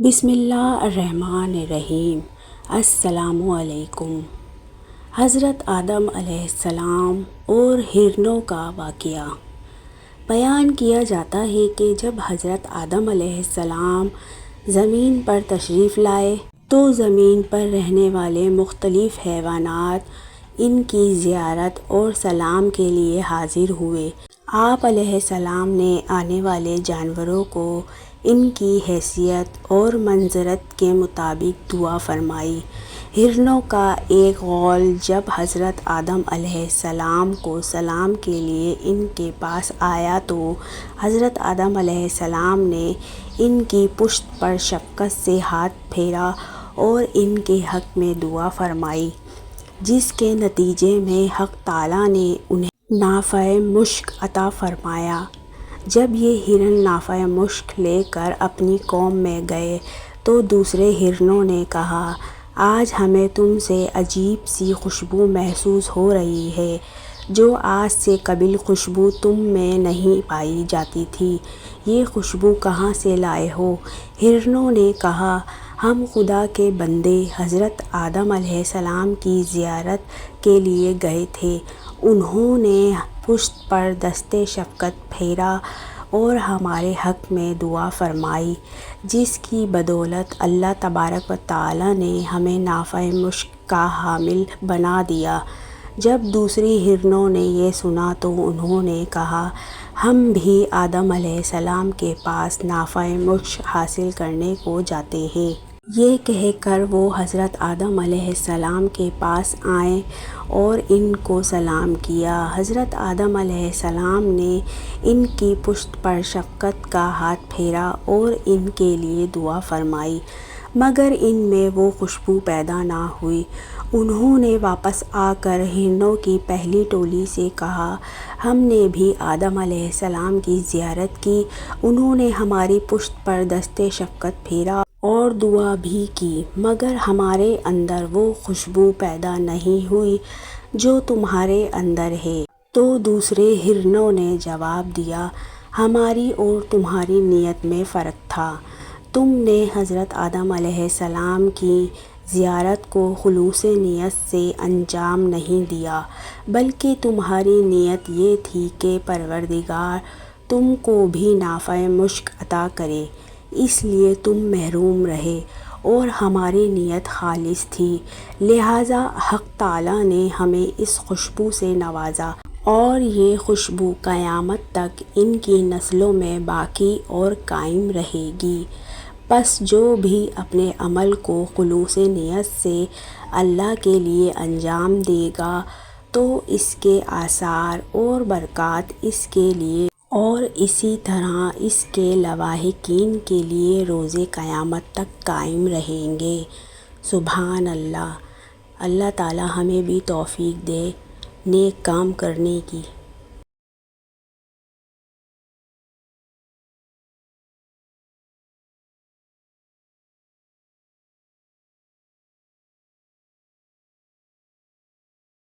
بسم اللہ الرحمن الرحیم۔ السلام علیکم۔ حضرت آدم علیہ السلام اور ہرنوں کا واقعہ بیان کیا جاتا ہے کہ جب حضرت آدم علیہ السلام زمین پر تشریف لائے تو زمین پر رہنے والے مختلف حیوانات ان کی زیارت اور سلام کے لیے حاضر ہوئے۔ آپ علیہ السلام نے آنے والے جانوروں کو ان کی حیثیت اور منزلت کے مطابق دعا فرمائی۔ ہرنوں کا ایک غول جب حضرت آدم علیہ السلام کو سلام کے لیے ان کے پاس آیا تو حضرت آدم علیہ السلام نے ان کی پشت پر شفقت سے ہاتھ پھیرا اور ان کے حق میں دعا فرمائی، جس کے نتیجے میں حق تعالیٰ نے انہیں نافع مشک عطا فرمایا۔ جب یہ ہرن نافع مشک لے کر اپنی قوم میں گئے تو دوسرے ہرنوں نے کہا، آج ہمیں تم سے عجیب سی خوشبو محسوس ہو رہی ہے، جو آج سے قبل خوشبو تم میں نہیں پائی جاتی تھی۔ یہ خوشبو کہاں سے لائے ہو؟ ہرنوں نے کہا، ہم خدا کے بندے حضرت آدم علیہ السلام کی زیارت کے لیے گئے تھے۔ انہوں نے پشت پر دست شفقت پھیرا اور ہمارے حق میں دعا فرمائی، جس کی بدولت اللہ تبارک و تعالیٰ نے ہمیں نافع مشک کا حامل بنا دیا۔ جب دوسری ہرنوں نے یہ سنا تو انہوں نے کہا، ہم بھی آدم علیہ السلام کے پاس نافع مشک حاصل کرنے کو جاتے ہیں۔ یہ کہہ کر وہ حضرت آدم علیہ السلام کے پاس آئے اور ان کو سلام کیا۔ حضرت آدم علیہ السلام نے ان کی پشت پر شفقت کا ہاتھ پھیرا اور ان کے لیے دعا فرمائی، مگر ان میں وہ خوشبو پیدا نہ ہوئی۔ انہوں نے واپس آ کر ہرنوں کی پہلی ٹولی سے کہا، ہم نے بھی آدم علیہ السلام کی زیارت کی، انہوں نے ہماری پشت پر دست شفقت پھیرا اور دعا بھی کی، مگر ہمارے اندر وہ خوشبو پیدا نہیں ہوئی جو تمہارے اندر ہے۔ تو دوسرے ہرنوں نے جواب دیا، ہماری اور تمہاری نیت میں فرق تھا۔ تم نے حضرت آدم علیہ السلام کی زیارت کو خلوص نیت سے انجام نہیں دیا، بلکہ تمہاری نیت یہ تھی کہ پروردگار تم کو بھی نافع مشک عطا کرے، اس لیے تم محروم رہے، اور ہماری نیت خالص تھی، لہٰذا حق تعالیٰ نے ہمیں اس خوشبو سے نوازا، اور یہ خوشبو قیامت تک ان کی نسلوں میں باقی اور قائم رہے گی۔ پس جو بھی اپنے عمل کو خلوص نیت سے اللہ کے لیے انجام دے گا تو اس کے آثار اور برکات اس کے لیے اور اسی طرح اس کے لواحقین کے لیے روز قیامت تک قائم رہیں گے۔ سبحان اللہ۔ اللہ تعالیٰ ہمیں بھی توفیق دے نیک کام کرنے کی۔